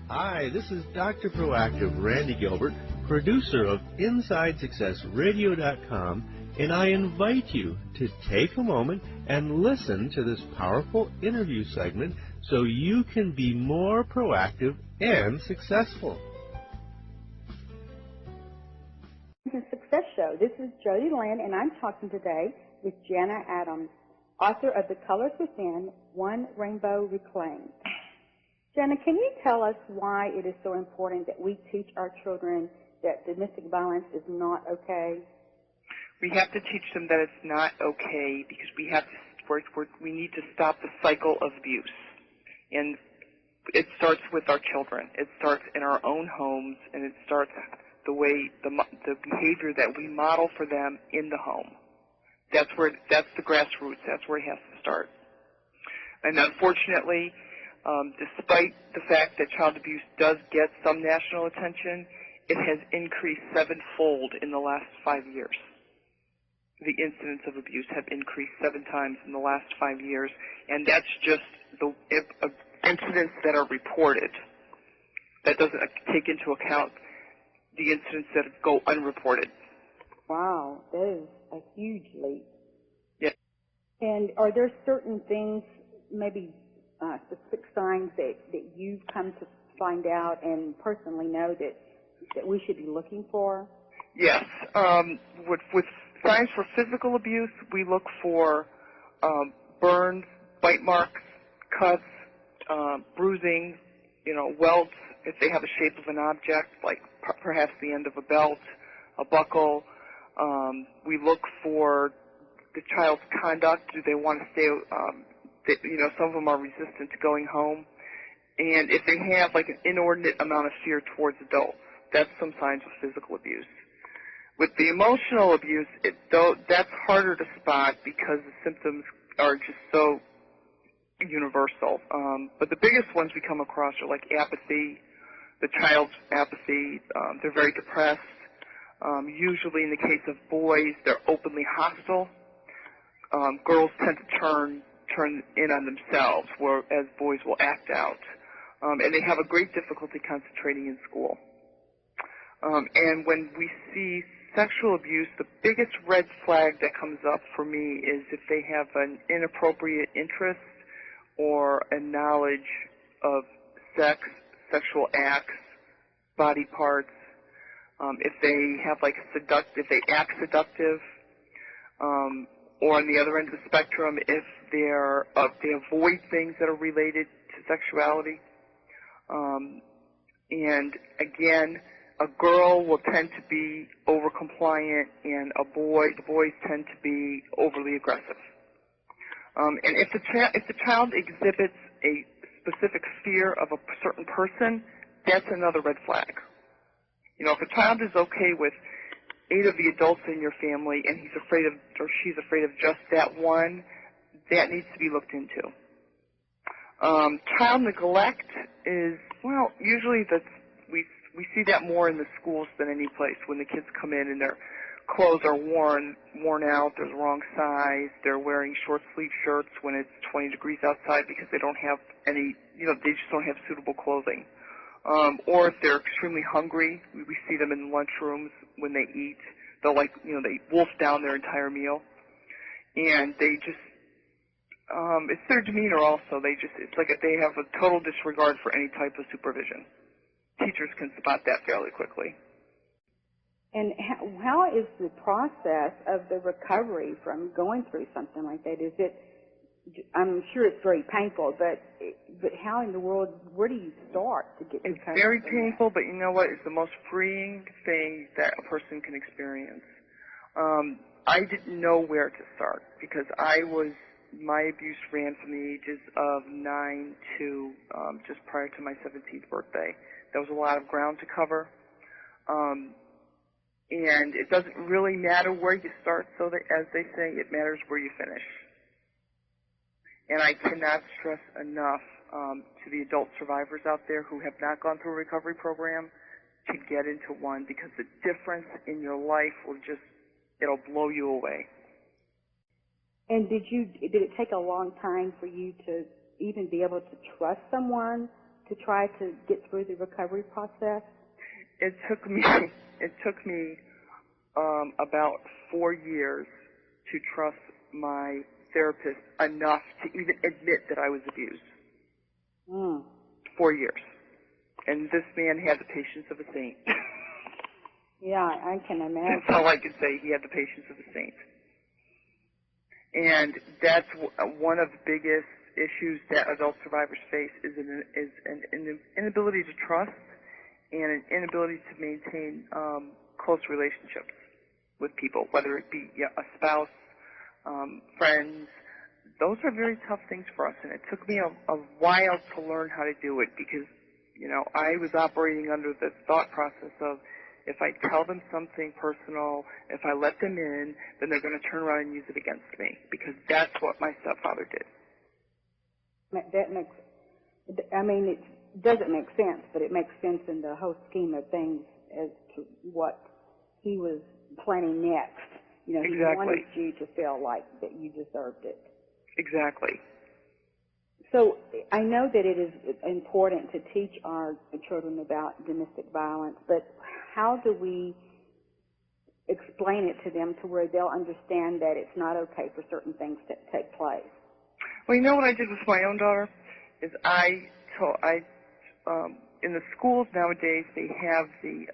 Hi, this is Dr. Proactive Randy Gilbert, producer of InsideSuccessRadio.com, and I invite you to take a moment and listen to this powerful interview segment so you can be more proactive and successful. The Success Show. This is Jody Lynn, and I'm talking today with Jana Adams, author of The Colors Within, One Rainbow Reclaimed. Jana, can you tell us why it is so important that we teach our children that domestic violence is not okay? We have to teach them that it's not okay because we need to stop the cycle of abuse. And it starts with our children. It starts in our own homes, and it starts the behavior that we model for them in the home. That's the grassroots. That's where it has to start. And unfortunately, despite the fact that child abuse does get some national attention, it has increased sevenfold in the last 5 years. The incidents of abuse have increased 7 times in the last 5 years, and that's just the incidents that are reported. That doesn't take into account the incidents that go unreported. Wow, that is a huge leap. Yeah. And are there certain things, maybe specific signs that you've come to find out and personally know that we should be looking for? Yes. With signs for physical abuse, we look for burns, bite marks, cuts, bruising, welts if they have the shape of an object, like perhaps the end of a belt, a buckle. We look for the child's conduct. Do they want to stay? Some of them are resistant to going home. And if they have like an inordinate amount of fear towards adults, that's some signs of physical abuse. With the emotional abuse, that's harder to spot because the symptoms are just so universal. But the biggest ones we come across are like apathy, the child's apathy. They're very depressed. Usually in the case of boys, they're openly hostile. Girls tend to turn in on themselves, whereas boys will act out. And they have a great difficulty concentrating in school. And when we see sexual abuse, the biggest red flag that comes up for me is if they have an inappropriate interest or a knowledge of sex, sexual acts, body parts, if they have like if they act seductive, or on the other end of the spectrum, if they avoid things that are related to sexuality. And again, a girl will tend to be over-compliant, and the boys tend to be overly aggressive. And if the child exhibits a specific fear of a certain person, that's another red flag. If a child is okay with 8 of the adults in your family and he's afraid of or she's afraid of just that one, that needs to be looked into. Child neglect is, usually we see that more in the schools than any place when the kids come in and their clothes are worn out, they're the wrong size, they're wearing short sleeve shirts when it's 20 degrees outside because they don't have any, they just don't have suitable clothing. Or if they're extremely hungry, we see them in lunchrooms when they eat. They'll they wolf down their entire meal. And they just, it's their demeanor also. It's like they have a total disregard for any type of supervision. Teachers can spot that fairly quickly. And how is the process of the recovery from going through something like that? Is it, I'm sure it's very painful, but how in the world, where do you start to get recovery? It's very painful, but you know what? It's the most freeing thing that a person can experience. I didn't know where to start because my abuse ran from the ages of 9 to just prior to my 17th birthday. There was a lot of ground to cover. And it doesn't really matter where you start, so that, as they say, it matters where you finish. And I cannot stress enough to the adult survivors out there who have not gone through a recovery program to get into one, because the difference in your life it'll blow you away. And did it take a long time for you to even be able to trust someone to try to get through the recovery process? It took me about 4 years to trust my therapist enough to even admit that I was abused. 4 years. And this man had the patience of a saint. Yeah, I can imagine. That's all I can say. He had the patience of a saint. And that's one of the biggest issues that adult survivors face is an inability to trust and an inability to maintain close relationships with people, whether it be a spouse, friends. Those are very tough things for us, and it took me a while to learn how to do it because, I was operating under the thought process of if I tell them something personal, if I let them in, then they're going to turn around and use it against me because that's what my stepfather did. That makes, it doesn't make sense, but it makes sense in the whole scheme of things as to what he was planning next. Exactly. He wanted you to feel like that you deserved it. Exactly. So I know that it is important to teach our children about domestic violence, but how do we explain it to them to where they'll understand that it's not okay for certain things to take place? Well, what I did with my own daughter is in the schools nowadays they have the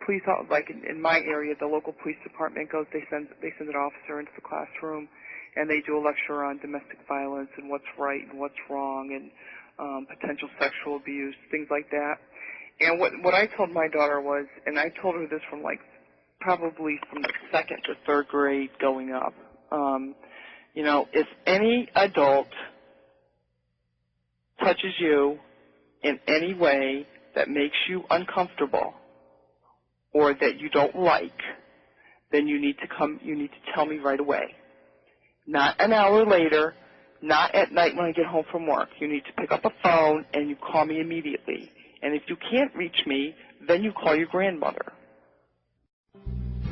police, like in my area, the local police department goes. They send an officer into the classroom, and they do a lecture on domestic violence and what's right and what's wrong and potential sexual abuse, things like that. And what I told my daughter was, and I told her this from probably from the 2nd to 3rd grade going up, if any adult touches you in any way that makes you uncomfortable or that you don't like, then you need to tell me right away. Not an hour later, not at night when I get home from work. You need to pick up a phone and you call me immediately. And if you can't reach me, then you call your grandmother.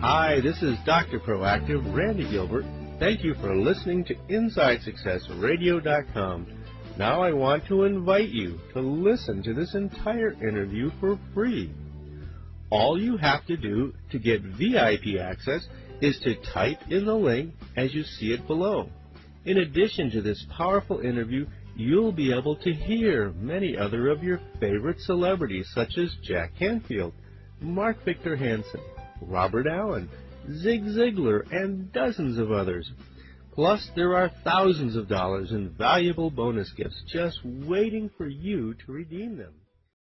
Hi, this is Dr. Proactive, Randy Gilbert. Thank you for listening to InsideSuccessRadio.com. Now I want to invite you to listen to this entire interview for free. All you have to do to get VIP access is to type in the link as you see it below. In addition to this powerful interview, you'll be able to hear many other of your favorite celebrities such as Jack Canfield, Mark Victor Hansen, Robert Allen, Zig Ziglar, and dozens of others. Plus, there are thousands of dollars in valuable bonus gifts just waiting for you to redeem them.